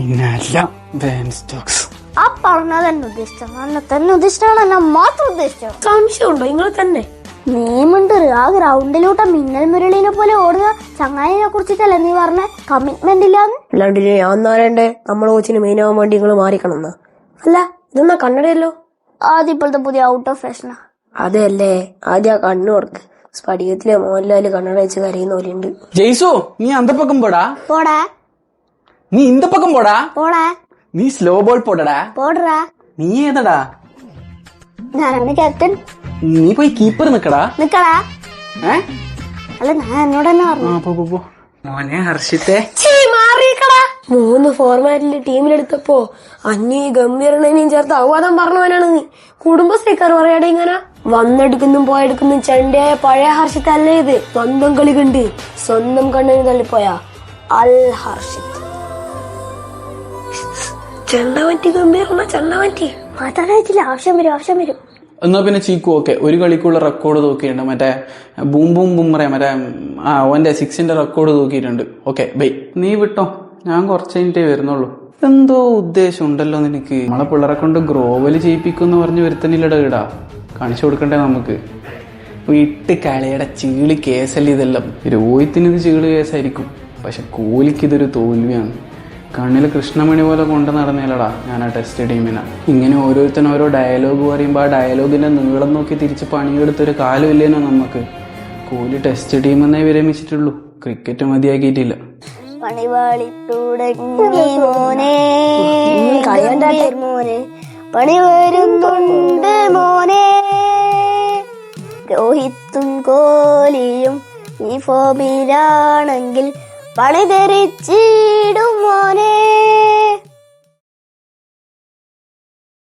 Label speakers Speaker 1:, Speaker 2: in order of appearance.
Speaker 1: ഇന്നെല്ലാം Ben Stokes.
Speaker 2: ആ പറഞ്ഞ തന്നെ ഉദ്ദേശിച്ചാണ്, എന്നെ തന്നെ ഉദ്ദേശിച്ചാണ്, എന്നെ മാത്രം ഉദ്ദേശിച്ചാണ്.
Speaker 3: സംശയമുണ്ടോ നിങ്ങൾ തന്നെ?
Speaker 2: നീമുണ്ട് ആ ഗ്രൗണ്ടിലൂടെ മിന്നൽ മുരളിനെ പോലെ ഓടുക ചങ്ങായിനെ കുറിച്ചിട്ടല്ലേ നീ പറഞ്ഞ കമ്മിറ്റ്മെന്റ് ഇല്ലാന്ന്.
Speaker 3: അല്ലാണ്ട് ഞാൻ പറയണ്ടേ നമ്മളെ കോച്ചിന് മെയിൻ ആവാൻ വേണ്ടി നിങ്ങൾ മാറിക്കണമെന്ന്? അല്ല ഇതെന്നാ കണ്ണടയല്ലോ.
Speaker 2: ആദ്യം ഇപ്പോഴത്തെ പുതിയ ഔട്ട് ഓഫ് ഫാഷനാ.
Speaker 3: അതല്ലേ ആദ്യം ആ കണ്ണു കൊടുക്ക്. സ്പടികത്തിലെ മോഹൻലാല് കണ്ണട വെച്ച് കരയുന്ന പോലെയുണ്ട്.
Speaker 1: ജയ്സു, നീ അന്തപ്പക്കം പോടാ.
Speaker 2: പോടാ.
Speaker 1: നീ ഇന്ദപ്പക്കം പോടാ.
Speaker 2: പോടാ.
Speaker 1: നീ സ്ലോ ബോൾ പോടടാ.
Speaker 2: പോടറാ.
Speaker 1: നീ ഏതടാ?
Speaker 2: ഞാനാണ് ക്യാപ്റ്റൻ.
Speaker 1: നീ പോയി കീപ്പർ നിക്കടാ.
Speaker 2: നിക്കടാ. അല്ല ഞാൻ എന്നോട് തന്നെ പറഞ്ഞു.
Speaker 1: മോനെ ഹർഷിത്തെ,
Speaker 3: 3 ഫോർമാറ്റില് ടീമിലെടുത്തപ്പോ അന്യ ഗംഭീരനെയും ചേർത്ത് ഔവാദം പറഞ്ഞവനാണ് നീ. കുടുംബശ്രീക്കാർ പറയാടെ ഇങ്ങനെ വന്നെടുക്കുന്നും പോയെടുക്കുന്നും ചെണ്ടയായ പഴയ ഹർഷിത്ത് അല്ലേ ഇത്? സ്വന്തം കളി കണ്ട് സ്വന്തം കണ്ണിന് തള്ളിപ്പോയ അൽ ഹർഷിത്ത്. ചെണ്ട പറ്റി ഗംഭീരണ ചെണ്ട പറ്റി
Speaker 2: മാറ്റാനായിട്ടില്ല. ആവശ്യം വരും.
Speaker 1: എന്നാ പിന്നെ ചീക്കു ഓക്കെ, ഒരു കളിക്കുള്ള റെക്കോർഡ് തൂക്കിയിട്ടുണ്ട്. മറ്റേ ബൂം ബൂം ബൂമറേ മറ്റേ ഓന്റെ 6ന്റെ റെക്കോർഡ് തൂക്കിയിട്ടുണ്ട്. Okay bye. നീ വിട്ടോ, ഞാൻ കുറച്ച് കഴിഞ്ഞിട്ടേ വരുന്നുള്ളൂ. എന്തോ ഉദ്ദേശം ഉണ്ടല്ലോ നിനക്ക്. നമ്മളെ പിള്ളേരെ കൊണ്ട് ഗ്രോവല് ചെയ്യിപ്പിക്കുമെന്ന് പറഞ്ഞ് വരുത്തനില്ലട ഇടാ. കാണിച്ചു കൊടുക്കണ്ടേ നമുക്ക്? വീട്ട് കളിയുടെ ചീളി കേസല്ല ഇതെല്ലാം. രോഹിത്തിന് ഇത് ചീള് കേസായിരിക്കും, പക്ഷെ കോഹ്ലിക്ക് ഇതൊരു തോൽവിയാണ്. കണ്ണിൽ കൃഷ്ണമണി പോലെ കൊണ്ട് നടന്നേലടാ ഞാൻ ആ ടെസ്റ്റ് ടീമിനെ. ഇങ്ങനെ ഓരോരുത്തരും ഓരോ ഡയലോഗ് പറയുമ്പോൾ ആ ഡയലോഗിന്റെ നീളം നോക്കി തിരിച്ച് പണിയെടുത്തൊരു കാലമില്ലേനോ നമുക്ക്. കോഹ്ലി ടെസ്റ്റ് ടീമെന്നേ വിരമിച്ചിട്ടുള്ളൂ, ക്രിക്കറ്റ് മതിയാക്കിയിട്ടില്ല.
Speaker 2: പണി വരുന്നുണ്ട് മോനെ. രോഹിത്തും കോഹ്ലിയും ഈ ഫോമിലാണെങ്കിൽ പണി തെറിച്ച്